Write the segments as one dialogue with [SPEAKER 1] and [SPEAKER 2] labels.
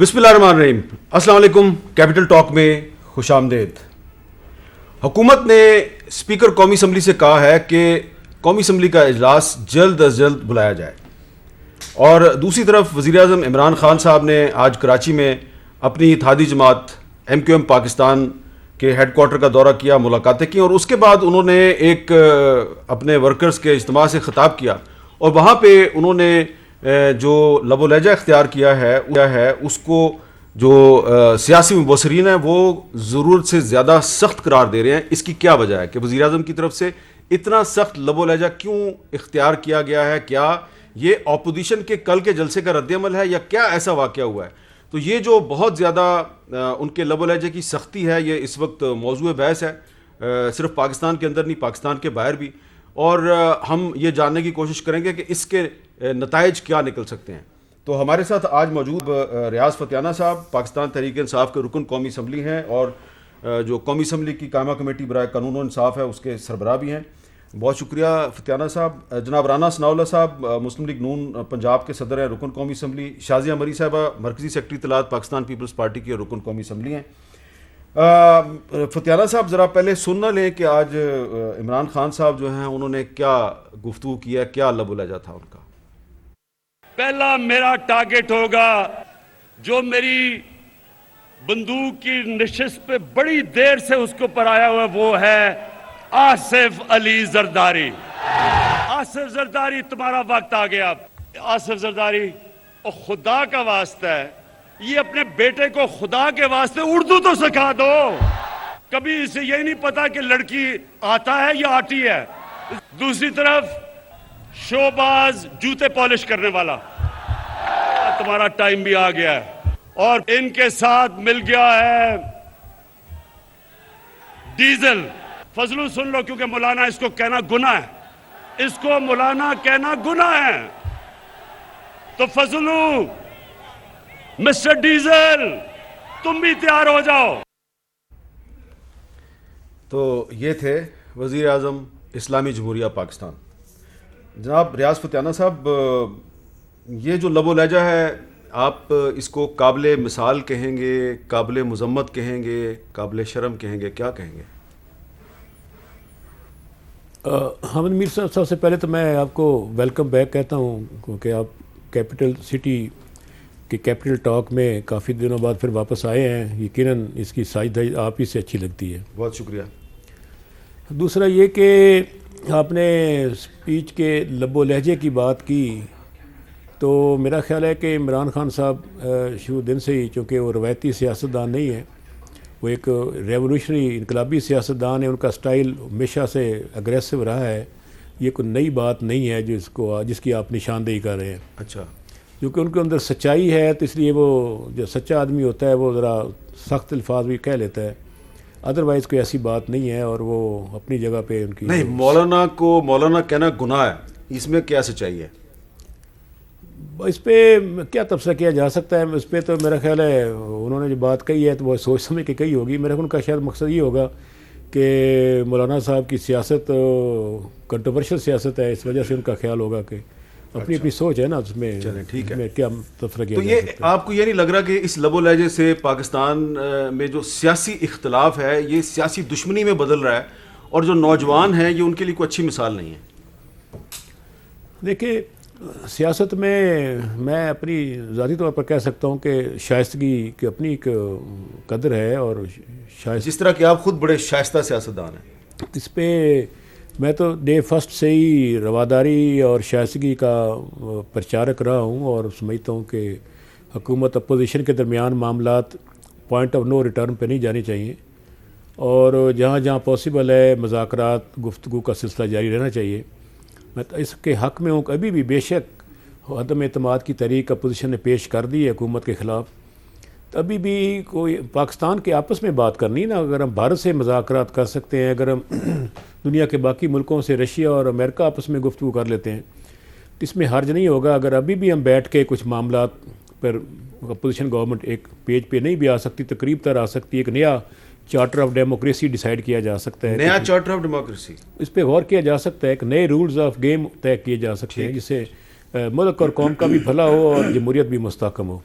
[SPEAKER 1] بسم اللہ الرحمن الرحیم. السلام علیکم. کیپٹل ٹاک میں خوش آمدید. حکومت نے اسپیکر قومی اسمبلی سے کہا ہے کہ قومی اسمبلی کا اجلاس جلد از جلد بلایا جائے، اور دوسری طرف وزیر اعظم عمران خان صاحب نے آج کراچی میں اپنی اتحادی جماعت MQM پاکستان کے ہیڈ کوارٹر کا دورہ کیا، ملاقاتیں کی، اور اس کے بعد انہوں نے ایک اپنے ورکرز کے اجتماع سے خطاب کیا، اور وہاں پہ انہوں نے جو لب و لہجہ اختیار کیا ہے اس کو جو سیاسی مبصرین ہیں وہ ضرورت سے زیادہ سخت قرار دے رہے ہیں. اس کی کیا وجہ ہے کہ وزیر اعظم کی طرف سے اتنا سخت لب و لہجہ کیوں اختیار کیا گیا ہے؟ کیا یہ اپوزیشن کے کل کے جلسے کا رد عمل ہے یا کیا ایسا واقعہ ہوا ہے؟ تو یہ جو بہت زیادہ ان کے لب و لہجے کی سختی ہے، یہ اس وقت موضوع بحث ہے، صرف پاکستان کے اندر نہیں، پاکستان کے باہر بھی، اور ہم یہ جاننے کی کوشش کریں گے کہ اس کے نتائج کیا نکل سکتے ہیں. تو ہمارے ساتھ آج موجود ریاض فتیانہ صاحب پاکستان تحریک انصاف کے رکن قومی اسمبلی ہیں، اور جو قومی اسمبلی کی قائمہ کمیٹی برائے قانون و انصاف ہے اس کے سربراہ بھی ہیں. بہت شکریہ فتیانہ صاحب. جناب رانا ثناء اللہ صاحب مسلم لیگ نون پنجاب کے صدر ہیں، رکن قومی اسمبلی. شازیہ مری صاحبہ مرکزی سیکرٹری اطلاعات پاکستان پیپلز پارٹی کی رکن قومی اسمبلی ہیں. فتیانہ صاحب ذرا پہلے سن نہ لیں کہ آج عمران خان صاحب جو ہیں انہوں نے کیا گفتگو کیا، کیا لب و لہجہ تھا ان کا.
[SPEAKER 2] پہلا میرا ٹارگٹ ہوگا جو میری بندوق کی نشست پہ بڑی دیر سے اس کو پر آیا ہوا، وہ ہے آصف علی زرداری. آصف زرداری تمہارا وقت آ گیا. آصف زرداری اور خدا کا واسطہ ہے، یہ اپنے بیٹے کو خدا کے واسطے اردو تو سکھا دو. کبھی اسے یہی نہیں پتا کہ لڑکی آتا ہے یا آتی ہے. دوسری طرف شوباز جوتے پالش کرنے والا، تمہارا ٹائم بھی آ گیا ہے. اور ان کے ساتھ مل گیا ہے ڈیزل. فضلو سن لو، کیونکہ مولانا اس کو کہنا گناہ ہے، اس کو مولانا کہنا گناہ ہے. تو فضلو، مسٹر ڈیزل، تم بھی تیار ہو جاؤ.
[SPEAKER 1] تو یہ تھے وزیر اعظم اسلامی جمہوریہ پاکستان. جناب ریاض فتیانہ صاحب، یہ جو لب و لہجہ ہے آپ اس کو قابل مثال کہیں گے، قابل مذمت کہیں گے، قابل شرم کہیں گے، کیا کہیں گے؟
[SPEAKER 3] حامد میر صاحب، سب سے پہلے تو میں آپ کو ویلکم بیک کہتا ہوں، کیونکہ آپ کیپٹل سٹی کے کیپٹل ٹاک میں کافی دنوں بعد پھر واپس آئے ہیں. یقیناً اس کی سائیدہی آپ ہی سے اچھی لگتی ہے.
[SPEAKER 1] بہت شکریہ.
[SPEAKER 3] دوسرا یہ کہ آپ نے اسپیچ کے لب و لہجے کی بات کی، تو میرا خیال ہے کہ عمران خان صاحب شروع دن سے ہی، چونکہ وہ روایتی سیاستدان نہیں ہے، وہ ایک ریولوشنری انقلابی سیاستدان ہے. ان کا سٹائل ہمیشہ سے اگریسو رہا ہے. یہ کوئی نئی بات نہیں ہے جس کی آپ نشاندہی کر رہے ہیں.
[SPEAKER 1] اچھا.
[SPEAKER 3] کیونکہ ان کے اندر سچائی ہے، تو اس لیے وہ جو سچا آدمی ہوتا ہے وہ ذرا سخت الفاظ بھی کہہ لیتا ہے. ادروائز کوئی ایسی بات نہیں ہے، اور وہ اپنی جگہ پہ ان کی
[SPEAKER 1] نہیں، مولانا کو مولانا کہنا گناہ ہے، اس میں کیا سچائی ہے؟
[SPEAKER 3] اس پہ کیا تبصرہ کیا جا سکتا ہے؟ اس پہ تو میرا خیال ہے انہوں نے جو بات کہی ہے تو وہ سوچ سمجھ کے کہی ہوگی. میرا ان کا شاید مقصد یہ ہوگا کہ مولانا صاحب کی سیاست کنٹروورشل سیاست ہے، اس وجہ سے ان کا خیال ہوگا کہ اپنی سوچ ہے نا، اس میں
[SPEAKER 1] ٹھیک ہے.
[SPEAKER 3] کیا تبصرہ کیا
[SPEAKER 1] تو
[SPEAKER 3] جا
[SPEAKER 1] یہ
[SPEAKER 3] سکتا ہے؟
[SPEAKER 1] آپ کو یہ نہیں لگ رہا کہ اس لب و لہجے سے پاکستان میں جو سیاسی اختلاف ہے یہ سیاسی دشمنی میں بدل رہا ہے، اور جو نوجوان ہیں یہ ان کے لیے کوئی اچھی مثال نہیں ہے؟
[SPEAKER 3] دیکھیں، سیاست میں اپنی ذاتی طور پر کہہ سکتا ہوں کہ شائستگی کی اپنی ایک قدر ہے، اور
[SPEAKER 1] جس طرح کہ آپ خود بڑے شائستہ سیاستدان ہیں.
[SPEAKER 3] اس پہ میں تو ڈے فرسٹ سے ہی رواداری اور شائستگی کا پرچارک رہا ہوں، اور سمجھتا ہوں کہ حکومت اپوزیشن کے درمیان معاملات پوائنٹ آف نو ریٹرن پہ نہیں جانے چاہیے، اور جہاں جہاں پاسبل ہے مذاکرات، گفتگو کا سلسلہ جاری رہنا چاہیے. میں تو اس کے حق میں ہوں کہ ابھی بھی بے شک عدم اعتماد کی تحریک اپوزیشن نے پیش کر دی ہے حکومت کے خلاف، تو ابھی بھی کوئی پاکستان کے آپس میں بات کرنی نا. اگر ہم بھارت سے مذاکرات کر سکتے ہیں، اگر ہم دنیا کے باقی ملکوں سے رشیا اور امریکہ آپس میں گفتگو کر لیتے ہیں، تو اس میں حرج نہیں ہوگا. اگر ابھی بھی ہم بیٹھ کے کچھ معاملات پر اپوزیشن گورنمنٹ ایک پیج پہ نہیں بھی آ سکتی، تقریب تر آ سکتی، ایک نیا چارٹر آف ڈیموکریسی ڈیسائیڈ کیا جا سکتا ہے.
[SPEAKER 1] نیا چارٹر آف ڈیموکریسی،
[SPEAKER 3] اس پہ غور کیا جا سکتا ہے. ایک نئے رولز آف گیم طے کیے جا سکتے ہیں، جس سے ملک اور قوم کا بھی بھلا ہو اور جمہوریت بھی مستحکم ہو.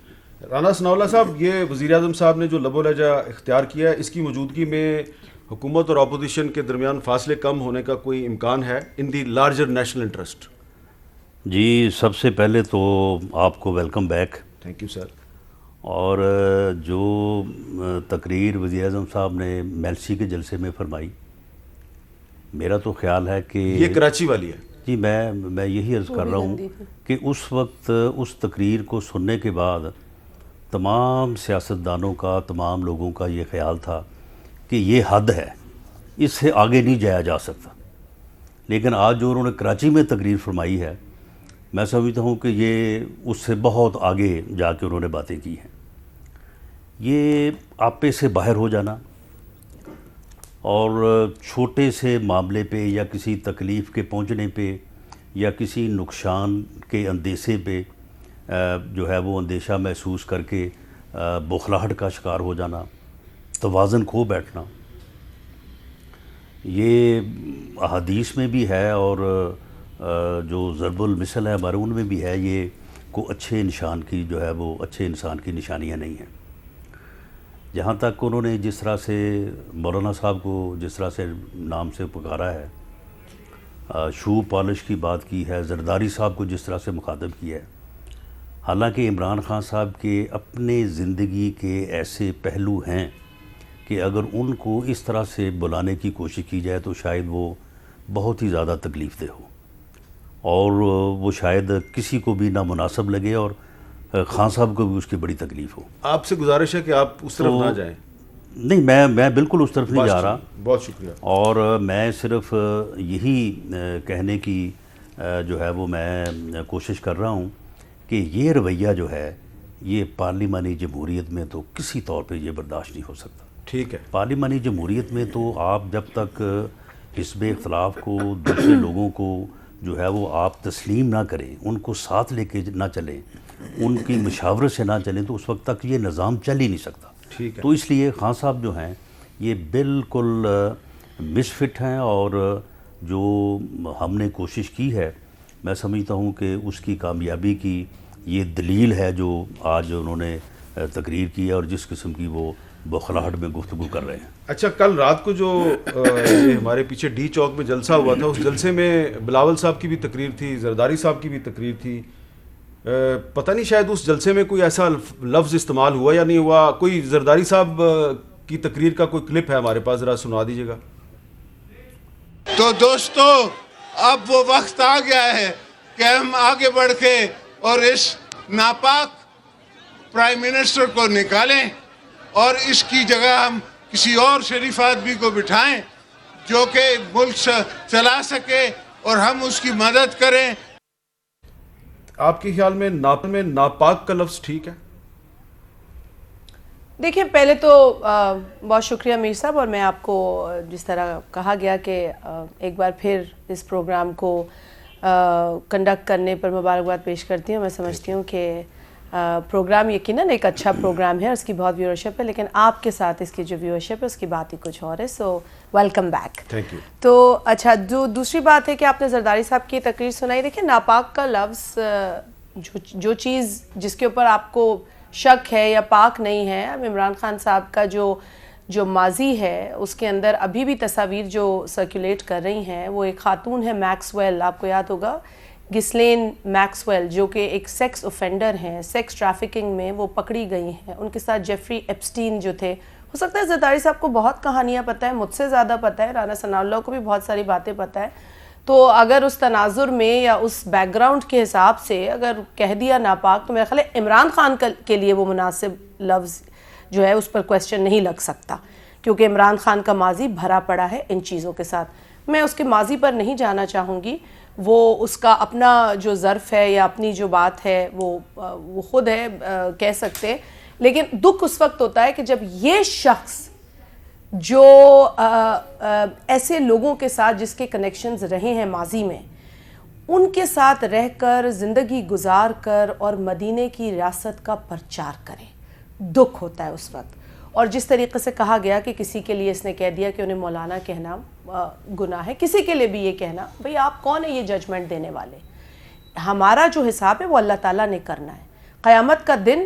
[SPEAKER 1] رانا ثناء اللہ صاحب، یہ وزیر اعظم صاحب نے جو لب و لہجہ اختیار کیا ہے، اس کی موجودگی میں حکومت اور اپوزیشن کے درمیان فاصلے کم ہونے کا کوئی امکان ہے ان دی لارجر نیشنل انٹرسٹ؟
[SPEAKER 4] جی، سب سے پہلے تو آپ کو welcome back.
[SPEAKER 1] Thank you sir.
[SPEAKER 4] اور جو تقریر وزیر اعظم صاحب نے میلسی کے جلسے میں فرمائی، میرا تو خیال ہے کہ
[SPEAKER 1] یہ کراچی والی ہے.
[SPEAKER 4] جی، میں یہی عرض کر رہا ہوں کہ اس وقت اس تقریر کو سننے کے بعد تمام سیاستدانوں کا، تمام لوگوں کا یہ خیال تھا کہ یہ حد ہے، اس سے آگے نہیں جایا جا سکتا. لیکن آج جو انہوں نے کراچی میں تقریر فرمائی ہے، میں سمجھتا ہوں کہ یہ اس سے بہت آگے جا کے انہوں نے باتیں کی ہیں. یہ آپے سے باہر ہو جانا اور چھوٹے سے معاملے پہ یا کسی تکلیف کے پہنچنے پہ یا کسی نقصان کے اندیشے پہ جو ہے وہ اندیشہ محسوس کر کے بخلاہٹ کا شکار ہو جانا، توازن کھو بیٹھنا، یہ احادیث میں بھی ہے اور جو ضرب المثل ہے ہمارے ان میں بھی ہے. یہ کو اچھے انسان کی جو ہے وہ اچھے انسان کی نشانیاں نہیں ہیں. جہاں تک انہوں نے جس طرح سے مولانا صاحب کو جس طرح سے نام سے پکارا ہے، شو پالش کی بات کی ہے، زرداری صاحب کو جس طرح سے مخاطب کیا ہے، حالانکہ عمران خان صاحب کے اپنے زندگی کے ایسے پہلو ہیں کہ اگر ان کو اس طرح سے بلانے کی کوشش کی جائے تو شاید وہ بہت ہی زیادہ تکلیف دہ ہو اور وہ شاید کسی کو بھی نامناسب لگے اور خان صاحب کو بھی اس کی بڑی تکلیف ہو.
[SPEAKER 1] آپ سے گزارش ہے کہ آپ اس طرف نہ جائیں.
[SPEAKER 4] نہیں، میں بالکل اس طرف نہیں جا رہا.
[SPEAKER 1] بہت شکریہ.
[SPEAKER 4] اور میں صرف یہی کہنے کی جو ہے وہ میں کوشش کر رہا ہوں کہ یہ رویہ جو ہے یہ پارلیمانی جمہوریت میں تو کسی طور پہ یہ برداشت نہیں ہو سکتا.
[SPEAKER 1] ٹھیک ہے.
[SPEAKER 4] پارلیمانی جمہوریت میں تو آپ جب تک حزب اختلاف کو، دوسرے لوگوں کو جو ہے وہ آپ تسلیم نہ کریں، ان کو ساتھ لے کے نہ چلیں، ان کی مشاورت سے نہ چلیں، تو اس وقت تک یہ نظام چل ہی نہیں سکتا.
[SPEAKER 1] ٹھیک ہے.
[SPEAKER 4] تو اس لیے خان صاحب جو ہیں یہ بالکل مس فٹ ہیں اور جو ہم نے کوشش کی ہے، میں سمجھتا ہوں کہ اس کی کامیابی کی یہ دلیل ہے جو آج انہوں نے تقریر کی ہے اور جس قسم کی وہ بخلاہٹ میں گفتگو کر رہے ہیں.
[SPEAKER 1] اچھا، کل رات کو جو یہ ہمارے پیچھے ڈی چوک میں جلسہ ہوا تھا، اس جلسے میں بلاول صاحب کی بھی تقریر تھی، زرداری صاحب کی بھی تقریر تھی. پتہ نہیں شاید اس جلسے میں کوئی ایسا لفظ استعمال ہوا یا نہیں ہوا. کوئی زرداری صاحب کی تقریر کا کوئی کلپ ہے ہمارے پاس، ذرا سنا دیجیے گا.
[SPEAKER 5] تو دوستو، اب وہ وقت آ گیا ہے کہ ہم آگے بڑھ کے اور اس ناپاک پرائم منسٹر کو نکالیں اور اس کی جگہ ہم کسی اور شریف آدمی کو بٹھائیں جو کہ ملک چلا سکے اور ہم اس کی مدد کریں.
[SPEAKER 1] آپ کے خیال میں ناپاک کا لفظ ٹھیک ہے؟
[SPEAKER 6] دیکھیں، پہلے تو بہت شکریہ میر صاحب، اور میں آپ کو جس طرح کہا گیا کہ ایک بار پھر اس پروگرام کو کنڈکٹ کرنے پر مبارکباد پیش کرتی ہوں. میں سمجھتی ہوں کہ پروگرام یقیناً ایک اچھا پروگرام ہے اور اس کی بہت ویورشپ ہے، لیکن آپ کے ساتھ اس کی جو ویورشپ ہے اس کی بات ہی کچھ اور ہے. So welcome back.
[SPEAKER 1] Thank you.
[SPEAKER 6] تو اچھا، جو دوسری بات ہے کہ آپ نے زرداری صاحب کی تقریر سنائی. دیکھیں، ناپاک کا لفظ جو چیز جس کے اوپر آپ کو شک ہے یا پاک نہیں ہے، عمران خان صاحب کا جو ماضی ہے اس کے اندر ابھی بھی تصاویر جو سرکولیٹ کر رہی ہیں، وہ ایک خاتون ہے میکسویل، آپ کو یاد ہوگا، گسلین میکسویل، جو کہ ایک سیکس اوفینڈر ہیں، سیکس ٹریفکنگ میں وہ پکڑی گئی ہیں. ان کے ساتھ جیفری ایپسٹین جو تھے. ہو سکتا ہے زرداری صاحب کو بہت کہانیاں پتہ ہے، مجھ سے زیادہ پتہ ہے، رانا ثناء اللہ کو بھی بہت ساری باتیں پتہ ہے. تو اگر اس تناظر میں یا اس بیک گراؤنڈ کے حساب سے اگر کہہ دیا ناپاک، تو میرا خیال ہے عمران خان کے لیے وہ مناسب لفظ جو ہے اس پر کویسچن نہیں لگ سکتا، کیونکہ عمران خان کا ماضی بھرا پڑا ہے ان چیزوں کے ساتھ. میں اس کے ماضی پر نہیں جانا چاہوں گی، وہ اس کا اپنا جو ظرف ہے یا اپنی جو بات ہے وہ خود ہے کہہ سکتے. لیکن دکھ اس وقت ہوتا ہے کہ جب یہ شخص جو ایسے لوگوں کے ساتھ جس کے کنیکشنز رہے ہیں ماضی میں، ان کے ساتھ رہ کر زندگی گزار کر اور مدینے کی ریاست کا پرچار کرے، دکھ ہوتا ہے اس وقت. اور جس طریقے سے کہا گیا کہ کسی کے لیے اس نے کہہ دیا کہ انہیں مولانا کہنا گناہ ہے، کسی کے لیے بھی یہ کہنا، بھئی آپ کون ہیں یہ ججمنٹ دینے والے؟ ہمارا جو حساب ہے وہ اللہ تعالیٰ نے کرنا ہے. قیامت کا دن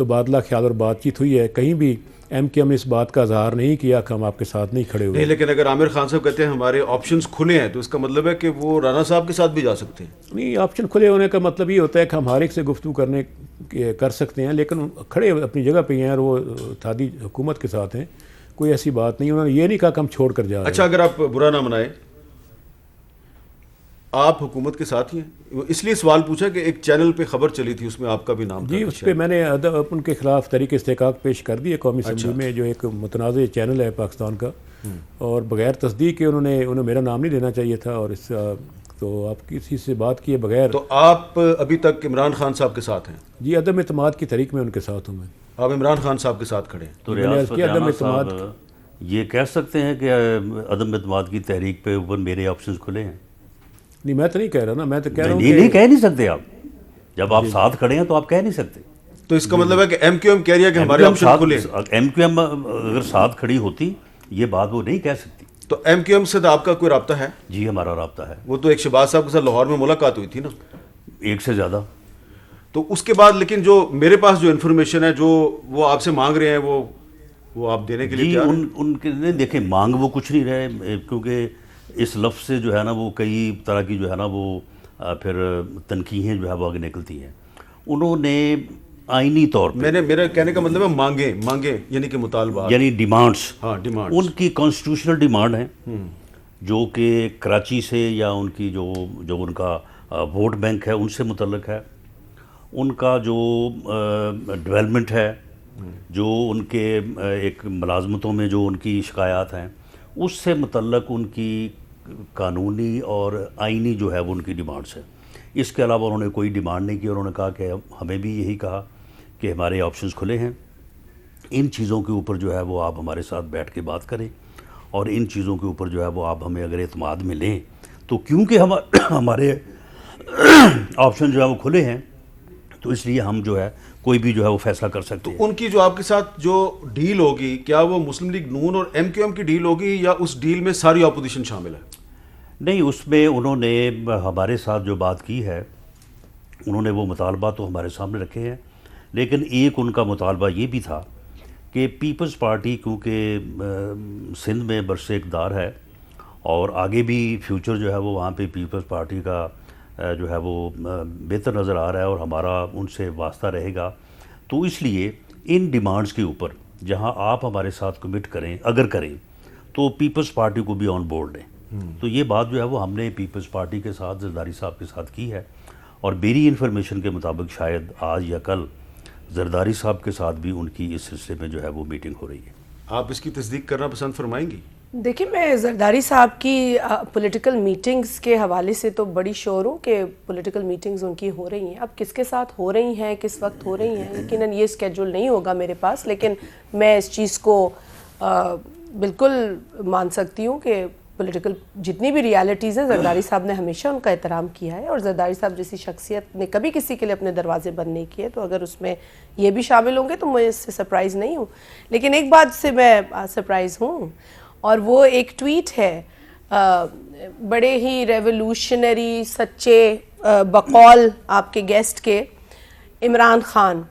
[SPEAKER 3] تبادلہ خیال اور بات چیت ہوئی ہے. کہیں بھی ایم کیو ایم نے اس بات کا اظہار نہیں کیا کہ ہم آپ کے ساتھ نہیں کھڑے ہوئے.
[SPEAKER 1] نہیں، لیکن اگر عامر خان صاحب کہتے ہیں ہمارے آپشنز کھلے ہیں تو اس کا مطلب ہے کہ وہ رانا صاحب کے ساتھ بھی جا سکتے ہیں.
[SPEAKER 3] نہیں، آپشن کھلے ہونے کا مطلب یہ ہوتا ہے کہ ہم ہر ایک سے گفتگو کر سکتے ہیں، لیکن کھڑے اپنی جگہ پہ ہیں اور وہ اتحادی حکومت کے ساتھ ہیں. کوئی ایسی بات نہیں. انہوں نے یہ نہیں کہا کہ ہم چھوڑ کر جا رہے ہیں.
[SPEAKER 1] اچھا، اگر آپ برا نہ منائیں، آپ حکومت کے ساتھ ہی ہیں. اس لیے سوال پوچھا کہ ایک چینل پہ خبر چلی تھی، اس میں آپ کا بھی نام تھا.
[SPEAKER 3] جی، اس پہ میں نے ان کے خلاف تحریک استحقاق پیش کر دی ہے قومی اسمبلی میں، جو ایک متنازع چینل ہے پاکستان کا، اور بغیر تصدیق کے انہیں میرا نام نہیں لینا چاہیے تھا. اور اس تو آپ کسی سے بات کیے بغیر.
[SPEAKER 1] تو آپ ابھی تک عمران خان صاحب کے ساتھ ہیں؟
[SPEAKER 3] جی، عدم اعتماد کی تحریک میں ان کے ساتھ ہوں میں.
[SPEAKER 1] آپ عمران خان صاحب کے ساتھ کھڑے ہیں.
[SPEAKER 4] تو
[SPEAKER 3] میں نے
[SPEAKER 4] ریاض
[SPEAKER 3] عرض کیا عدم
[SPEAKER 4] فتح
[SPEAKER 3] اعتماد.
[SPEAKER 4] صاحب یہ کہہ سکتے ہیں کہ عدم اعتماد کی تحریک پہ اوپر میرے آپشنز کھلے ہیں؟
[SPEAKER 3] نہیں، میں تو نہیں کہہ رہا نا، میں تو کہہ رہا ہوں
[SPEAKER 4] نہیں کہہ نہیں سکتے آپ. جب آپ ساتھ کھڑے ہیں تو آپ کہہ نہیں سکتے.
[SPEAKER 1] تو اس کا مطلب ہے کہ ایم کیو ایم کہہ رہی ہے کہ ہمارے آپشن کھلے ہیں.
[SPEAKER 4] ایم کیو ایم اگر ساتھ کھڑی ہوتی یہ بات وہ نہیں کہہ سکتی.
[SPEAKER 1] تو ایم کیو ایم سے آپ کا کوئی رابطہ ہے؟
[SPEAKER 4] جی، ہمارا رابطہ ہے.
[SPEAKER 1] وہ تو ایک شہباز صاحب کے ساتھ لاہور میں ملاقات ہوئی تھی نا.
[SPEAKER 4] ایک سے زیادہ.
[SPEAKER 1] تو اس کے بعد لیکن جو میرے پاس جو انفارمیشن ہے، جو وہ آپ سے مانگ رہے ہیں، وہ آپ دینے کے لیے
[SPEAKER 4] جی
[SPEAKER 1] تیار ہیں؟
[SPEAKER 4] ان کے دیکھیں، مانگ وہ کچھ نہیں رہے، کیونکہ اس لفظ سے جو ہے نا وہ کئی طرح کی جو ہے نا وہ پھر تنقیدیں جو ہے وہ آگے نکلتی ہیں. انہوں نے آئینی طور پہ
[SPEAKER 1] میرا کہنے کا مطلب ہے مانگیں یعنی کہ مطالبات،
[SPEAKER 4] یعنی ڈیمانڈس.
[SPEAKER 1] ہاں، ڈیمانڈ
[SPEAKER 4] ان کی کانسٹیٹیوشنل ڈیمانڈ ہیں جو کہ کراچی سے یا ان کی جو ان کا ووٹ بینک ہے ان سے متعلق ہے. ان کا جو ڈیولپمنٹ ہے، جو ان کے ایک ملازمتوں میں جو ان کی شکایات ہیں، اس سے متعلق ان کی قانونی اور آئینی جو ہے وہ ان کی ڈیمانڈس ہیں. اس کے علاوہ انہوں نے کوئی ڈیمانڈ نہیں کی. انہوں نے کہا کہ ہمیں بھی یہی کہا کہ ہمارے آپشنز کھلے ہیں. ان چیزوں کے اوپر جو ہے وہ آپ ہمارے ساتھ بیٹھ کے بات کریں، اور ان چیزوں کے اوپر جو ہے وہ آپ ہمیں اگر اعتماد میں لیں تو کیونکہ ہمارے آپشن جو ہے وہ کھلے ہیں تو اس لیے ہم جو ہے کوئی بھی جو ہے وہ فیصلہ کر سکتے ہیں.
[SPEAKER 1] ان کی جو آپ کے ساتھ جو ڈیل ہوگی، کیا وہ مسلم لیگ نون اور ایم کیو ایم کی ڈیل ہوگی یا اس ڈیل میں ساری اپوزیشن شامل ہے؟
[SPEAKER 4] نہیں، اس میں انہوں نے ہمارے ساتھ جو بات کی ہے، انہوں نے وہ مطالبات تو ہمارے سامنے رکھے ہیں، لیکن ایک ان کا مطالبہ یہ بھی تھا کہ پیپلز پارٹی کیونکہ سندھ میں برسِ اقتدار ہے اور آگے بھی فیوچر جو ہے وہ وہاں پہ پیپلز پارٹی کا جو ہے وہ بہتر نظر آ رہا ہے اور ہمارا ان سے واسطہ رہے گا، تو اس لیے ان ڈیمانڈز کے اوپر جہاں آپ ہمارے ساتھ کمٹ کریں، اگر کریں تو پیپلز پارٹی کو بھی آن بورڈ لیں. تو یہ بات جو ہے وہ ہم نے پیپلز پارٹی کے ساتھ، زرداری صاحب کے ساتھ کی ہے، اور میری انفارمیشن کے مطابق شاید آج یا کل زرداری صاحب کے ساتھ بھی ان کی اس سلسلے میں جو ہے وہ میٹنگ ہو رہی ہے.
[SPEAKER 1] آپ اس کی تصدیق کرنا پسند فرمائیں گی؟
[SPEAKER 6] دیکھیں، میں زرداری صاحب کی پولیٹیکل میٹنگز کے حوالے سے تو بڑی شور ہوں کہ پولیٹیکل میٹنگز ان کی ہو رہی ہیں. اب کس کے ساتھ ہو رہی ہیں، کس وقت ہو رہی ہیں، یقیناً یہ اسکیجول نہیں ہوگا میرے پاس، لیکن میں اس چیز کو بالکل مان سکتی ہوں کہ پولیٹیکل جتنی بھی ریالٹیز ہیں، زرداری صاحب نے ہمیشہ ان کا احترام کیا ہے، اور زرداری صاحب جیسی شخصیت نے کبھی کسی کے لیے اپنے دروازے بند نہیں کیے. تو اگر اس میں یہ بھی شامل ہوں گے تو میں اس سے سرپرائز نہیں ہوں. لیکن ایک بات سے میں سرپرائز ہوں، اور وہ ایک ٹویٹ ہے بڑے ہی ریولوشنری سچے بقول آپ کے گیسٹ کے عمران خان.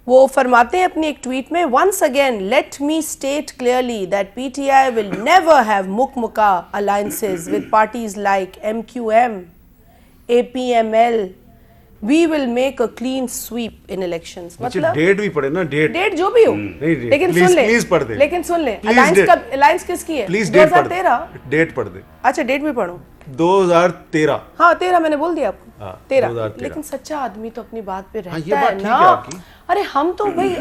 [SPEAKER 6] وہ فرماتے ہیں اپنی ایک ٹویٹ میں، once again let me state clearly that PTI will never have mukmuka alliances with parties like MQM, APML. We will make a clean sweep in elections.
[SPEAKER 1] مطلب ڈیٹ بھی پڑھے نا، ڈیٹ
[SPEAKER 6] جو بھی ہو، لیکن سن لیں،
[SPEAKER 1] پلیز پڑھ دیں،
[SPEAKER 6] لیکن سن لیں الائنس کس کی ہے؟
[SPEAKER 1] پلیز
[SPEAKER 6] 2013.
[SPEAKER 1] ڈیٹ پڑھ دیں.
[SPEAKER 6] اچھا، ڈیٹ بھی پڑھوں.
[SPEAKER 1] 2013.
[SPEAKER 6] ہاں 13 میں نے بول دیا آپ کو.
[SPEAKER 1] 13.
[SPEAKER 6] لیکن سچا آدمی تو اپنی بات پہ رہتا ہے نا. ارے ہم تو بھائی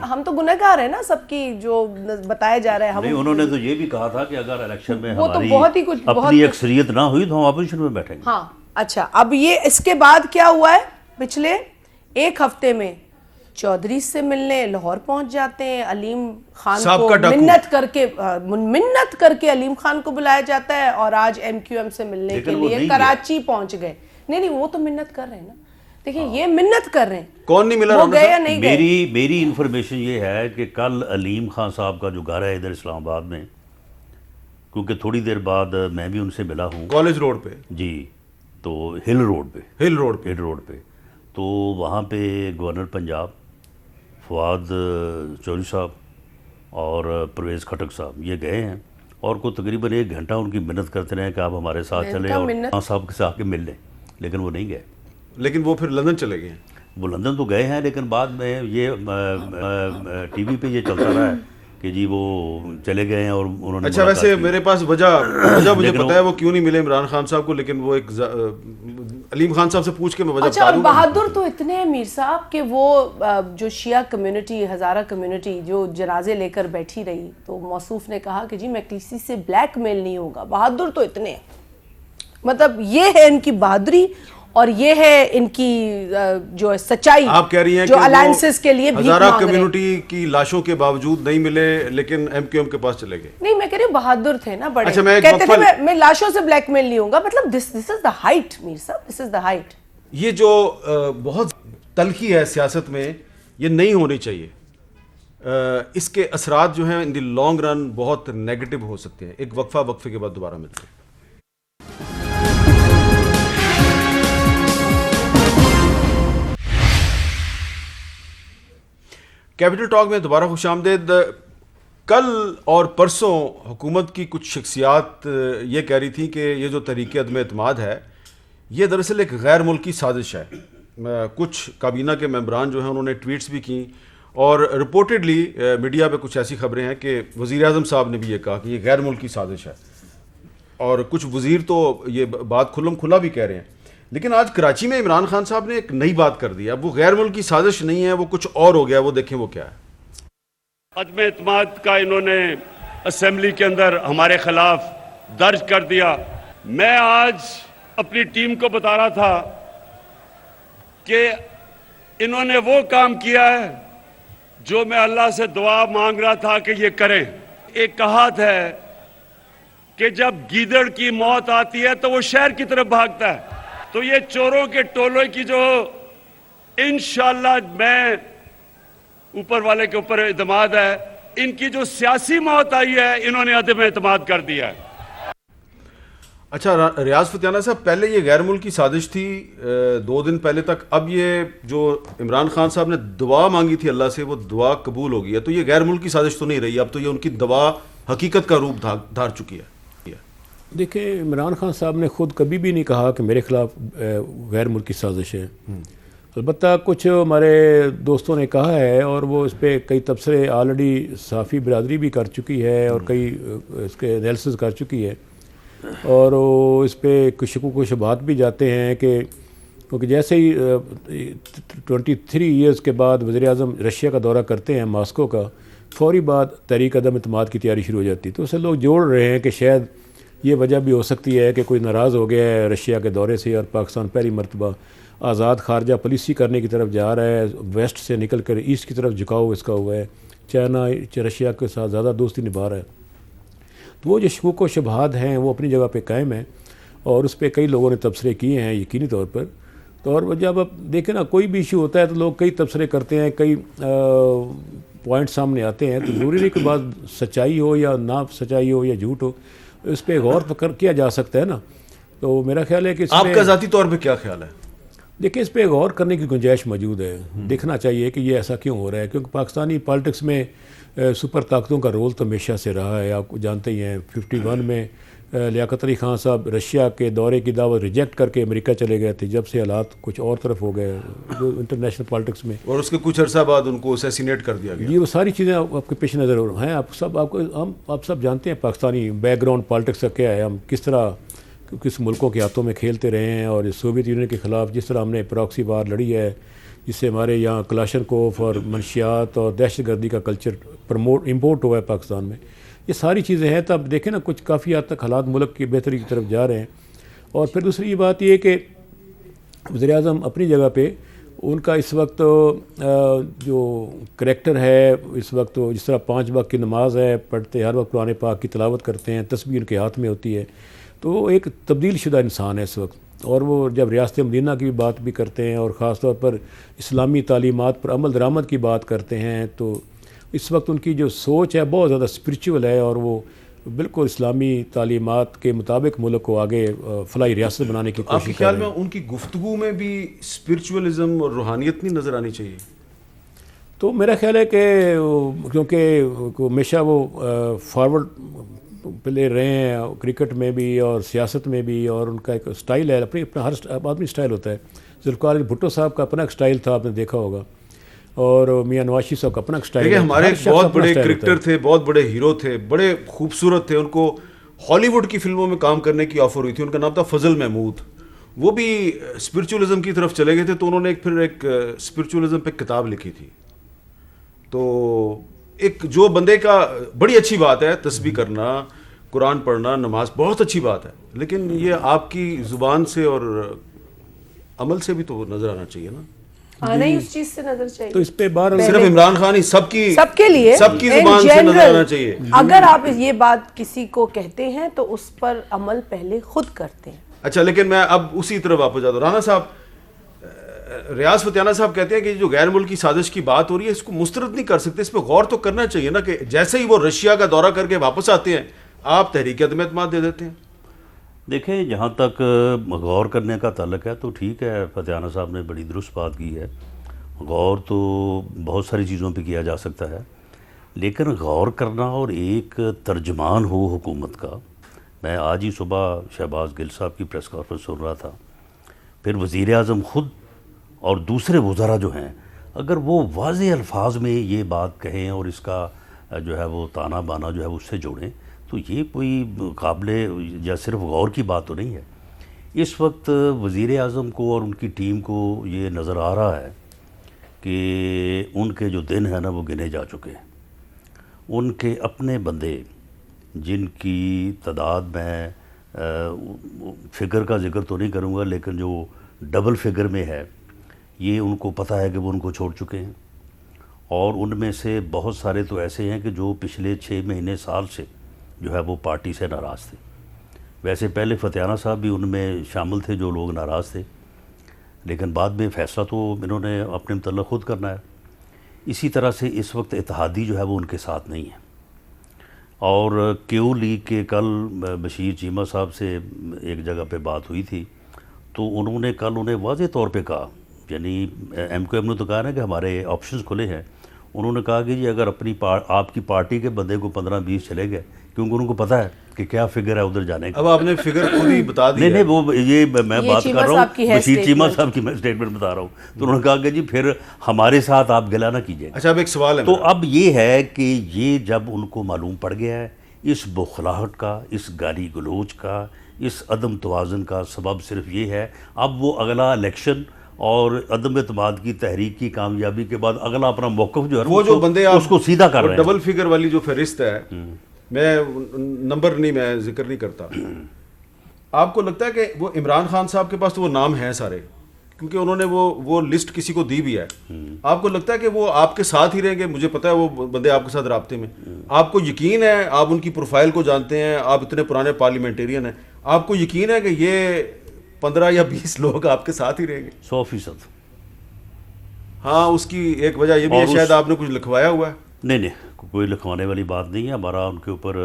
[SPEAKER 6] ہم تو گنہگار ہیں نا سب کی، جو بتایا جا رہا ہے.
[SPEAKER 4] نہیں، انہوں نے تو یہ بھی کہا تھا کہ اگر الیکشن میں
[SPEAKER 6] وہ تو
[SPEAKER 4] ہماری
[SPEAKER 6] بہت ہی کچھ
[SPEAKER 4] اپنی اکثریت نہ ہوئی تو ہم اپوزیشن میں بیٹھیں گے.
[SPEAKER 6] ہاں اچھا، اب یہ اس کے بعد کیا ہوا ہے؟ پچھلے ایک ہفتے میں چودھری سے ملنے لاہور پہنچ جاتے ہیں، علیم خان کو منت کر کے علیم خان کو بلایا جاتا ہے، اور آج ایم کیو ایم سے ملنے کے لیے کراچی پہنچ گئے. نہیں وہ تو منت کر رہے ہیں نا. دیکھیں یہ منت کر رہے ہیں.
[SPEAKER 1] کون نہیں ملا؟
[SPEAKER 6] وہ گئے یا نہیں گئے؟
[SPEAKER 4] میری انفارمیشن یہ ہے کہ کل علیم خان صاحب کا جو گھر ہے ادھر اسلام آباد میں، کیونکہ تھوڑی دیر بعد میں بھی ان سے ملا ہوں
[SPEAKER 1] کالج روڈ پہ.
[SPEAKER 4] جی، تو ہل روڈ پہ
[SPEAKER 1] ہل روڈ پہ
[SPEAKER 4] تو وہاں پہ گورنر پنجاب فواد چودھری صاحب اور پرویز کھٹک صاحب یہ گئے ہیں اور کو تقریباً 1 گھنٹہ ان کی منت کرتے رہے کہ آپ ہمارے ساتھ چلیں اور خان صاحب سے آ کے مل لیں، لیکن وہ نہیں گئے.
[SPEAKER 1] لیکن وہ پھر لندن چلے گئے ہیں.
[SPEAKER 4] وہ لندن تو گئے ہیں لیکن بعد میں یہ ٹی وی پہ یہ چلتا رہا ہے کہ جی وہ چلے گئے ہیں اور انہوں نے.
[SPEAKER 1] اچھا ویسے میرے پاس وجہ مجھے پتا ہے وہ کیوں نہیں ملے عمران خان صاحب کو، لیکن وہ ایک علیم خان صاحب سے پوچھ کے میں وجہ
[SPEAKER 6] اچھا. اور بہادر تو اتنے ہیں میر صاحب کہ وہ جو شیعہ کمیونٹی، ہزارہ کمیونٹی جو جنازے لے کر بیٹھی رہی تو موصوف نے کہا کہ جی میں کسی سے بلیک میل نہیں ہوگا. بہادر تو اتنے ہیں، مطلب یہ ہے ان کی بہادری اور یہ ہے ان کی جو سچائی.
[SPEAKER 1] آپ کہہ رہی ہیں
[SPEAKER 6] جو الائنسز کے لیے
[SPEAKER 1] ہزارہ کمیونٹی کی لاشوں کے باوجود نہیں ملے لیکن ایم کیو ایم کے پاس چلے گئے.
[SPEAKER 6] نہیں میں کہہ رہی ہوں بہادر تھے نا بڑے.
[SPEAKER 1] اچھا
[SPEAKER 6] کہتے تھے میں لاشوں سے بلیک میل نہیں ہوں گا. مطلب دس از دا ہائٹ میر صاحب، دس از دا ہائٹ.
[SPEAKER 1] یہ جو بہت تلخی ہے سیاست میں، یہ نہیں ہونی چاہیے. اس کے اثرات جو ہیں ان دی لانگ رن بہت نیگیٹو ہو سکتے ہیں. ایک وقفے کے بعد دوبارہ ملتے ہیں. کیپٹل ٹاک میں دوبارہ خوش آمدید. کل اور پرسوں حکومت کی کچھ شخصیات یہ کہہ رہی تھیں کہ یہ جو تحریک عدم اعتماد ہے یہ دراصل ایک غیر ملکی سازش ہے. کچھ کابینہ کے ممبران جو ہیں انہوں نے ٹویٹس بھی کیں اور رپورٹڈلی میڈیا پہ کچھ ایسی خبریں ہیں کہ وزیر اعظم صاحب نے بھی یہ کہا کہ یہ غیر ملکی سازش ہے، اور کچھ وزیر تو یہ بات کھلم کھلا بھی کہہ رہے ہیں. لیکن آج کراچی میں عمران خان صاحب نے ایک نئی بات کر دی. اب وہ غیر ملکی سازش نہیں ہے، وہ کچھ اور ہو گیا. وہ دیکھیں وہ کیا ہے.
[SPEAKER 2] عدم اعتماد کا انہوں نے اسمبلی کے اندر ہمارے خلاف درج کر دیا. میں آج اپنی ٹیم کو بتا رہا تھا کہ انہوں نے وہ کام کیا ہے جو میں اللہ سے دعا مانگ رہا تھا کہ یہ کریں. ایک کہات ہے کہ جب گیدڑ کی موت آتی ہے تو وہ شہر کی طرف بھاگتا ہے. تو یہ چوروں کے ٹولوں کی جو انشاءاللہ میں اوپر والے کے اوپر اعتماد ہے، ان کی جو سیاسی موت آئی ہے انہوں نے عدم اعتماد کر دیا ہے.
[SPEAKER 1] اچھا ریاض فتیانہ صاحب، پہلے یہ غیر ملکی سازش تھی 2 دن پہلے تک. اب یہ جو عمران خان صاحب نے دعا مانگی تھی اللہ سے وہ دعا قبول ہو گئی ہے، تو یہ غیر ملکی سازش تو نہیں رہی. اب تو یہ ان کی دعا حقیقت کا روپ دھار چکی ہے.
[SPEAKER 3] دیکھیں عمران خان صاحب نے خود کبھی بھی نہیں کہا کہ میرے خلاف غیر ملکی سازش ہے. البتہ کچھ ہمارے دوستوں نے کہا ہے اور وہ اس پہ کئی تبصرے آلریڈی صحافی برادری بھی کر چکی ہے اور کئی اس کے انالیسز کر چکی ہے، اور وہ اس پہ کچھ شکوک و شبہات بھی جاتے ہیں کہ کیونکہ جیسے ہی 23 ایئرز کے بعد وزیر اعظم رشیا کا دورہ کرتے ہیں ماسکو کا، فوری بعد تحریک عدم اعتماد کی تیاری شروع ہو جاتی. تو اسے لوگ جوڑ رہے ہیں کہ شاید یہ وجہ بھی ہو سکتی ہے کہ کوئی ناراض ہو گیا ہے رشیا کے دورے سے اور پاکستان پہلی مرتبہ آزاد خارجہ پالیسی کرنے کی طرف جا رہا ہے، ویسٹ سے نکل کر ایسٹ کی طرف جھکاؤ اس کا ہوا ہے، چائنا رشیا کے ساتھ زیادہ دوستی نبھا رہا ہے. تو وہ جو شکوک و شبہات ہیں وہ اپنی جگہ پہ قائم ہیں اور اس پہ کئی لوگوں نے تبصرے کیے ہیں یقینی طور پر. تو اور جب آپ دیکھیں نا کوئی بھی ایشو ہوتا ہے تو لوگ کئی تبصرے کرتے ہیں، کئی پوائنٹ سامنے آتے ہیں. تو ضروری نہیں کہ بات سچائی ہو یا نہ سچائی ہو یا جھوٹ ہو، اس پہ غور فکر کیا جا سکتا ہے نا. تو میرا خیال ہے کہ
[SPEAKER 1] آپ کا ذاتی طور پہ کیا خیال ہے؟
[SPEAKER 3] دیکھیں اس پہ غور کرنے کی گنجائش موجود ہے. دیکھنا چاہیے کہ یہ ایسا کیوں ہو رہا ہے، کیونکہ پاکستانی پالیٹکس میں سپر طاقتوں کا رول تو ہمیشہ سے رہا ہے. آپ کو جانتے ہی ہیں 51 میں لیاقت علی خان صاحب رشیا کے دورے کی دعوت ریجیکٹ کر کے امریکہ چلے گئے تھے، جب سے حالات کچھ اور طرف ہو گئے جو انٹرنیشنل پالیٹکس میں،
[SPEAKER 1] اور اس کے کچھ عرصہ بعد ان کو اسیسینیٹ کر دیا گیا.
[SPEAKER 3] یہ وہ ساری چیزیں آپ کے پیش نظر ہیں. آپ سب جانتے ہیں پاکستانی بیک گراؤنڈ پالیٹکس کا کیا ہے، ہم کس طرح کس ملکوں کے ہاتھوں میں کھیلتے رہے ہیں، اور سوویت یونین کے خلاف جس طرح ہم نے پراکسی وار لڑی ہے جس سے ہمارے یہاں کلاشنکوف اور منشیات اور دہشت گردی کا کلچر امپورٹ ہوا ہے پاکستان میں. یہ ساری چیزیں ہیں. تو اب دیکھیں نا کچھ کافی حد تک حالات ملک کی بہتری کی طرف جا رہے ہیں. اور پھر دوسری بات یہ کہ وزیر اعظم اپنی جگہ پہ ان کا اس وقت جو کریکٹر ہے اس وقت جس طرح 5 وقت کی نماز ہے پڑھتے ہر وقت قرآن پاک کی تلاوت کرتے ہیں، تسبیح ان کے ہاتھ میں ہوتی ہے، تو وہ ایک تبدیل شدہ انسان ہے اس وقت. اور وہ جب ریاست مدینہ کی بات بھی کرتے ہیں اور خاص طور پر اسلامی تعلیمات پر عمل درآمد کی بات کرتے ہیں، تو اس وقت ان کی جو سوچ ہے بہت زیادہ اسپریچول ہے اور وہ بالکل اسلامی تعلیمات کے مطابق ملک کو آگے فلاحی ریاست بنانے کی کوشش کر رہے ہیں.
[SPEAKER 1] آپ کے خیال میں ان کی گفتگو میں بھی اسپریچولزم اور روحانیت نہیں نظر آنی چاہیے؟
[SPEAKER 3] تو میرا خیال ہے کہ کیونکہ ہمیشہ وہ فارورڈ پلیئر رہے ہیں کرکٹ میں بھی اور سیاست میں بھی، اور ان کا ایک سٹائل ہے، اپنا ہر آدمی سٹائل ہوتا ہے. ذوالفقار علی بھٹو صاحب کا اپنا ایک سٹائل تھا، آپ نے دیکھا ہوگا، اور میاں نواز شریف صاحب کا اپنا ایک سٹائل ہے.
[SPEAKER 1] دیکھیں ہمارے بہت بڑے کرکٹر تھے، بہت بڑے ہیرو تھے، بڑے خوبصورت تھے، ان کو ہالی ووڈ کی فلموں میں کام کرنے کی آفر ہوئی تھی. ان کا نام تھا فضل محمود. وہ بھی اسپرچولزم کی طرف چلے گئے تھے، تو انہوں نے پھر ایک اسپرچولزم پہ کتاب لکھی تھی. تو ایک جو بندے کا بڑی اچھی بات ہے تسبیح کرنا، قرآن پڑھنا، نماز، بہت اچھی بات ہے، لیکن یہ آپ کی زبان سے اور عمل سے بھی تو نظر آنا چاہیے نا.
[SPEAKER 6] آنا ہی اس چیز سے نظر چاہیے.
[SPEAKER 3] تو اس پہ بار
[SPEAKER 1] صرف عمران خان ہی سب
[SPEAKER 6] کے لیے
[SPEAKER 1] سب کی زبان سے نظر آنا چاہیے.
[SPEAKER 6] اگر آپ یہ بات کسی کو کہتے ہیں تو اس پر عمل پہلے خود کرتے ہیں.
[SPEAKER 1] اچھا، لیکن میں اب اسی طرف واپس جاتا ہوں. رانا صاحب، ریاض فتیانہ صاحب کہتے ہیں کہ جو غیر ملکی سازش کی بات ہو رہی ہے اس کو مسترد نہیں کر سکتے، اس پہ غور تو کرنا چاہیے نا، کہ جیسے ہی وہ رشیا کا دورہ کر کے واپس آتے ہیں آپ تحریک عدم اعتماد دے دیتے ہیں.
[SPEAKER 4] دیکھیں جہاں تک غور کرنے کا تعلق ہے تو ٹھیک ہے، فتیانہ صاحب نے بڑی درست بات کی ہے. غور تو بہت ساری چیزوں پہ کیا جا سکتا ہے، لیکن غور کرنا اور ایک ترجمان ہو حکومت کا. میں آج ہی صبح شہباز گل صاحب کی پریس کانفرنس سن رہا تھا. پھر وزیر اعظم خود اور دوسرے وزراء جو ہیں اگر وہ واضح الفاظ میں یہ بات کہیں اور اس کا جو ہے وہ تانا بانا جو ہے اس سے جوڑیں، تو یہ کوئی قابل یا صرف غور کی بات تو نہیں ہے. اس وقت وزیر اعظم کو اور ان کی ٹیم کو یہ نظر آ رہا ہے کہ ان کے جو دن ہیں نا وہ گنے جا چکے ہیں. ان کے اپنے بندے جن کی تعداد میں فگر کا ذکر تو نہیں کروں گا، لیکن جو ڈبل فگر میں ہے، یہ ان کو پتہ ہے کہ وہ ان کو چھوڑ چکے ہیں. اور ان میں سے بہت سارے تو ایسے ہیں کہ جو پچھلے 6 مہینے سال سے جو ہے وہ پارٹی سے ناراض تھے. ویسے پہلے فتیانہ صاحب بھی ان میں شامل تھے جو لوگ ناراض تھے، لیکن بعد میں فیصلہ تو انہوں نے اپنے متعلق خود کرنا ہے. اسی طرح سے اس وقت اتحادی جو ہے وہ ان کے ساتھ نہیں ہے. اور کیو لیگ کے کل بشیر چیمہ صاحب سے ایک جگہ پہ بات ہوئی تھی، تو انہوں نے کل انہیں واضح طور پہ کہا، یعنی ایم کیو ایم نے تو کہا نا کہ ہمارے آپشنز کھلے ہیں. انہوں نے کہا کہ جی اگر آپ کی پارٹی کے بندے کو 15-20 چلے گئے، کیونکہ ان کو پتہ ہے کہ کیا فگر ہے ادھر جانے کا.
[SPEAKER 1] اب آپ نے فگر خود ہی بتا دی.
[SPEAKER 4] نہیں وہ یہ میں بات کر رہا ہوں، بشیر چیمہ صاحب کی میں اسٹیٹمنٹ بتا رہا ہوں. تو انہوں نے کہا کہ جی پھر ہمارے ساتھ آپ گلا نہ کیجیے.
[SPEAKER 1] اچھا، اب ایک سوال ہے
[SPEAKER 4] تو اب یہ ہے کہ یہ جب ان کو معلوم پڑ گیا ہے اس بخلاہٹ کا، اس گالی گلوچ کا، اس عدم توازن کا سبب صرف یہ ہے، اب وہ اگلا الیکشن اور عدم اعتماد کی تحریک کی کامیابی کے بعد اگلا اپنا موقف جو ہے
[SPEAKER 1] وہ جو بندے
[SPEAKER 4] اس کو سیدھا کر رہے ہیں.
[SPEAKER 1] ڈبل فگر والی جو فہرست ہے، میں نمبر نہیں، میں ذکر نہیں کرتا. آپ کو لگتا ہے کہ وہ عمران خان صاحب کے پاس تو وہ نام ہیں سارے، کیونکہ انہوں نے وہ لسٹ کسی کو دی بھی ہے. آپ کو لگتا ہے کہ وہ آپ کے ساتھ ہی رہیں گے؟ مجھے پتا ہے وہ بندے آپ کے ساتھ رابطے میں. آپ کو یقین ہے، آپ ان کی پروفائل کو جانتے ہیں، آپ اتنے پرانے پارلیمنٹیرین ہیں، آپ کو یقین ہے کہ یہ 15 یا 20 لوگ آپ کے ساتھ ہی رہیں گے؟
[SPEAKER 4] 100%.
[SPEAKER 1] ہاں، اس کی ایک وجہ یہ بھی ہے شاید آپ نے کچھ لکھوایا ہوا ہے.
[SPEAKER 4] نہیں کوئی لکھوانے والی بات نہیں ہے، ہمارا ان کے اوپر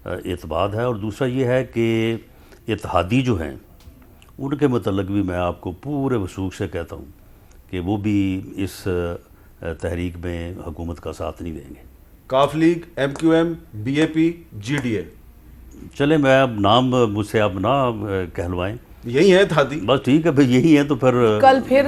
[SPEAKER 4] اعتماد ہے. اور دوسرا یہ ہے کہ اتحادی جو ہیں ان کے متعلق بھی میں آپ کو پورے وثوق سے کہتا ہوں کہ وہ بھی اس تحریک میں حکومت کا ساتھ نہیں دیں گے.
[SPEAKER 1] Kaaf league, M Q M, B A P, G D A.
[SPEAKER 4] چلے میں اب نام مجھ سے آپ نہ کہلوائیں،
[SPEAKER 1] یہی ہے اتحادی.
[SPEAKER 4] بس ٹھیک ہے بھئی، یہی ہیں. تو پھر
[SPEAKER 6] کل پھر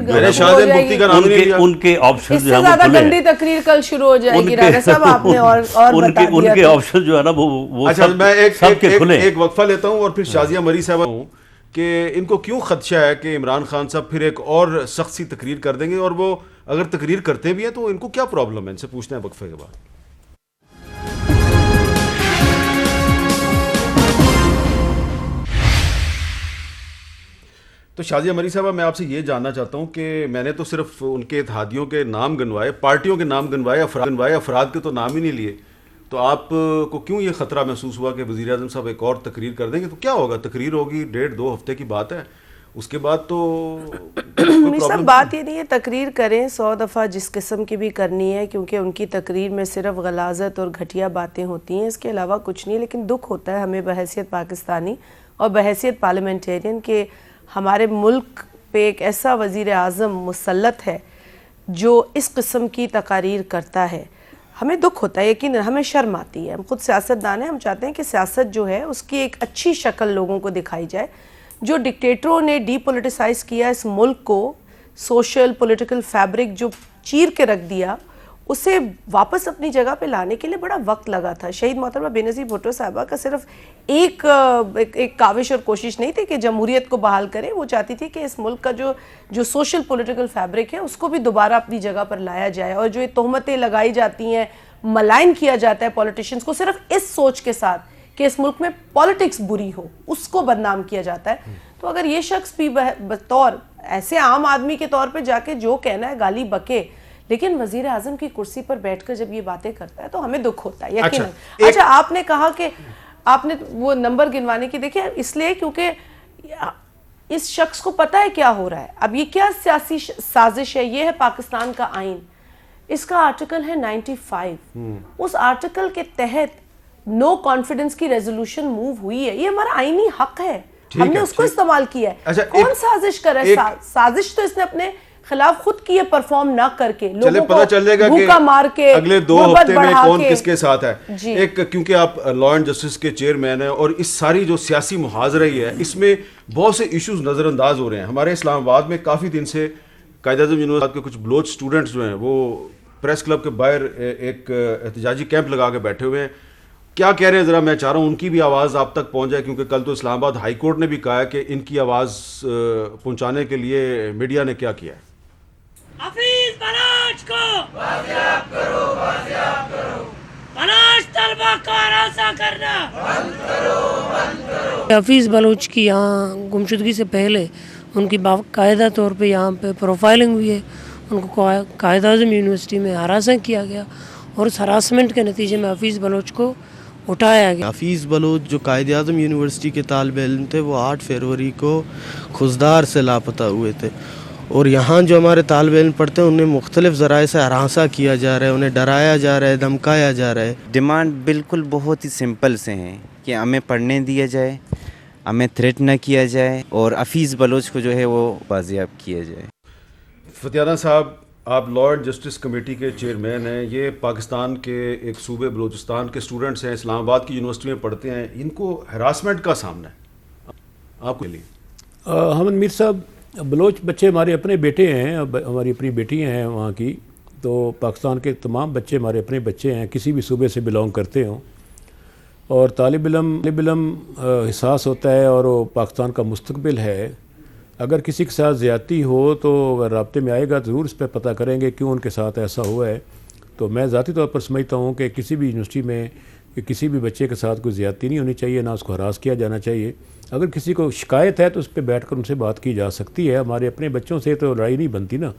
[SPEAKER 4] ان کے آپشن جو ہیں
[SPEAKER 6] زیادہ گندی تقریر کل شروع ہو جائے گی. رانا صاحب آپ نے اور بتا دیا.
[SPEAKER 4] ان کے آپشن جو ہے نا وہ
[SPEAKER 1] اچھا، میں ایک وقفہ لیتا ہوں اور پھر شازیہ مری صاحب ہوں کہ ان کو کیوں خدشہ ہے کہ عمران خان صاحب پھر ایک اور سخت سی تقریر کر دیں گے، اور وہ اگر تقریر کرتے بھی ہیں تو ان کو کیا پرابلم ہے؟ ان سے پوچھنا ہے وقفے کے بعد. تو شازیہ مری صاحبہ، میں آپ سے یہ جاننا چاہتا ہوں کہ میں نے تو صرف ان کے اتحادیوں کے نام گنوائے، پارٹیوں کے نام گنوائے، افراد کے تو نام ہی نہیں لیے. تو آپ کو کیوں یہ خطرہ محسوس ہوا کہ وزیر اعظم صاحب ایک اور تقریر کر دیں گے؟ تو کیا ہوگا، تقریر ہوگی 1.5-2 ہفتے کی بات ہے، اس کے بعد تو
[SPEAKER 6] صاحب بات یہ نہیں ہے تقریر کریں 100 دفعہ جس قسم کی بھی کرنی ہے، کیونکہ ان کی تقریر میں صرف غلاظت اور گھٹیا باتیں ہوتی ہیں، اس کے علاوہ کچھ نہیں. لیکن دکھ ہوتا ہے ہمیں بحیثیت پاکستانی اور بحیثیت پارلیمنٹیرین کہ ہمارے ملک پہ ایک ایسا وزیر اعظم مسلط ہے جو اس قسم کی تقاریر کرتا ہے ہمیں دکھ ہوتا ہے، یقین ہمیں شرم آتی ہے. ہم خود سیاستدان ہیں، ہم چاہتے ہیں کہ سیاست جو ہے اس کی ایک اچھی شکل لوگوں کو دکھائی جائے. جو ڈکٹیٹروں نے ڈی پولیٹیسائز کیا اس ملک کو، سوشل پولیٹیکل فیبرک جو چیر کے رکھ دیا، اسے واپس اپنی جگہ پہ لانے کے لیے بڑا وقت لگا تھا. شہید محترمہ بے نظیر بھٹو صاحبہ کا صرف ایک کاوش اور کوشش نہیں تھی کہ جمہوریت کو بحال کرے، وہ چاہتی تھی کہ اس ملک کا جو سوشل پولیٹیکل فیبرک ہے اس کو بھی دوبارہ اپنی جگہ پر لایا جائے. اور جو یہ تہمتیں لگائی جاتی ہیں، ملائن کیا جاتا ہے پولیٹیشنز کو صرف اس سوچ کے ساتھ کہ اس ملک میں پولیٹکس بری ہو، اس کو بدنام کیا جاتا ہے. تو اگر یہ شخص بھی بطور ایسے عام آدمی کے طور پہ جا کے جو کہنا ہے گالی بکے، لیکن وزیر اعظم کی کرسی پر بیٹھ کر جب یہ باتیں کرتا ہے تو ہمیں دکھ ہوتا ہے یقیناً. اچھا آپ نے کہا کہ آپ نے وہ نمبر گنوانے کی دیکھیں، اس لیے کیونکہ اس شخص کو پتہ ہے کیا ہو رہا ہے. اب یہ کیا سیاسی سازش ہے؟ یہ ہے پاکستان کا آئین، اس کا آرٹیکل ہے 95. اس آرٹیکل کے تحت نو کانفیڈنس کی ریزولوشن موو ہوئی ہے. یہ ہمارا آئینی حق ہے، ہم نے اس کو استعمال کیا ہے. کون سازش کر رہا ہے؟ سازش تو اس نے اپنے خلاف خود کی ہے، پرفارم نہ کر کے، لوگوں کو بھوکا مار کے،
[SPEAKER 1] اگلے 2 ہفتے میں کون کس کے ساتھ ہے. ایک کیونکہ آپ لا اینڈ جسٹس کے چیئرمین ہیں اور اس ساری جو سیاسی محاذرہ ہی ہے اس میں بہت سے ایشوز نظر انداز ہو رہے ہیں. ہمارے اسلام آباد میں کافی دن سے قائد اعظم یونیورسٹی کے کچھ بلوچ اسٹوڈنٹس جو ہیں وہ پریس کلب کے باہر ایک احتجاجی کیمپ لگا کے بیٹھے ہوئے ہیں. کیا کہہ رہے ہیں ذرا میں چاہ رہا ہوں ان کی بھی آواز آپ تک پہنچ جائے، کیونکہ کل تو اسلام آباد ہائی کورٹ نے بھی کہا ہے کہ ان کی آواز پہنچانے کے لیے میڈیا نے کیا کیا ہے.
[SPEAKER 7] حفیظ بلوچ کو بازیاب کرو، بازیاب کرو. بلوچ طلبہ کو ہراساں کرنا بند کرو، بند کرو. حفیظ بلوچ کی یہاں گمشدگی سے پہلے ان کی باقاعدہ طور پہ یہاں پہ پروفائلنگ ہوئی ہے. ان کو قائد اعظم یونیورسٹی میں ہراساں کیا گیا اور اس ہراسمنٹ کے نتیجے میں حفیظ بلوچ کو اٹھایا گیا.
[SPEAKER 8] حفیظ بلوچ جو قائد اعظم یونیورسٹی کے طالب علم تھے وہ 8 فروری کو کھزدار سے لاپتہ ہوئے تھے، اور یہاں جو ہمارے طالب علم پڑھتے ہیں انہیں مختلف ذرائع سے ہراساں کیا جا رہا ہے، انہیں ڈرایا جا رہا ہے، دھمکایا جا رہا ہے.
[SPEAKER 9] ڈیمانڈ بالکل بہت ہی سمپل سے ہیں کہ ہمیں پڑھنے دیا جائے، ہمیں تھریٹ نہ کیا جائے اور حفیظ بلوچ کو جو ہے وہ بازیاب کیا جائے.
[SPEAKER 1] فتیانہ صاحب، آپ لا اینڈ جسٹس کمیٹی کے چیئرمین ہیں، یہ پاکستان کے ایک صوبے بلوچستان کے اسٹوڈنٹس ہیں، اسلام آباد کی یونیورسٹی میں پڑھتے ہیں، ان کو ہراسمنٹ کا سامنا ہے آپ کے لیے؟
[SPEAKER 3] حمد میر صاحب، بلوچ بچے ہمارے اپنے بیٹے ہیں، ہماری اپنی بیٹیاں ہیں وہاں کی. تو پاکستان کے تمام بچے ہمارے اپنے بچے ہیں، کسی بھی صوبے سے بلونگ کرتے ہوں. اور طالب علم حساس ہوتا ہے اور وہ پاکستان کا مستقبل ہے. اگر کسی کے ساتھ زیادتی ہو تو اگر رابطے میں آئے گا ضرور اس پہ پتہ کریں گے کیوں ان کے ساتھ ایسا ہوا ہے. تو میں ذاتی طور پر سمجھتا ہوں کہ کسی بھی یونیورسٹی میں کسی بھی بچے کے ساتھ کوئی زیادتی نہیں ہونی چاہیے، نہ اس کو ہراس کیا جانا چاہیے. اگر کسی کو شکایت ہے تو اس پہ بیٹھ کر ان سے بات کی جا سکتی ہے. ہمارے اپنے بچوں سے تو لڑائی نہیں بنتی نا.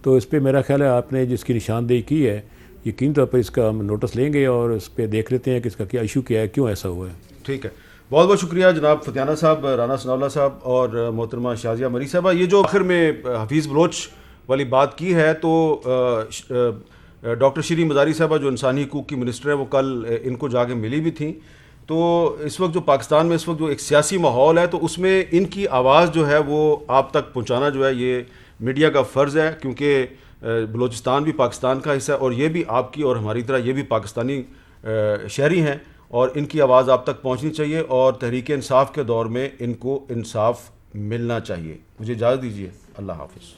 [SPEAKER 3] تو اس پہ میرا خیال ہے آپ نے جس کی نشاندہی کی ہے یقین طور پر اس کا ہم نوٹس لیں گے اور اس پہ دیکھ لیتے ہیں کہ اس کا کیا ایشو کیا ہے، کیوں ایسا ہوا ہے.
[SPEAKER 1] ٹھیک ہے، بہت بہت شکریہ جناب فتیانہ صاحب، رانا ثناء اللہ صاحب اور محترمہ شازیہ مری صاحبہ. یہ جو آخر میں حفیظ بلوچ والی بات کی ہے تو ڈاکٹر شیریں مزاری صاحبہ جو انسانی حقوق کی منسٹر ہیں وہ کل ان کو جا کے ملی بھی تھیں. تو اس وقت جو پاکستان میں اس وقت جو ایک سیاسی ماحول ہے تو اس میں ان کی آواز جو ہے وہ آپ تک پہنچانا جو ہے یہ میڈیا کا فرض ہے، کیونکہ بلوچستان بھی پاکستان کا حصہ ہے اور یہ بھی آپ کی اور ہماری طرح یہ بھی پاکستانی شہری ہیں اور ان کی آواز آپ تک پہنچنی چاہیے اور تحریک انصاف کے دور میں ان کو انصاف ملنا چاہیے. مجھے اجازت دیجیے، اللہ حافظ.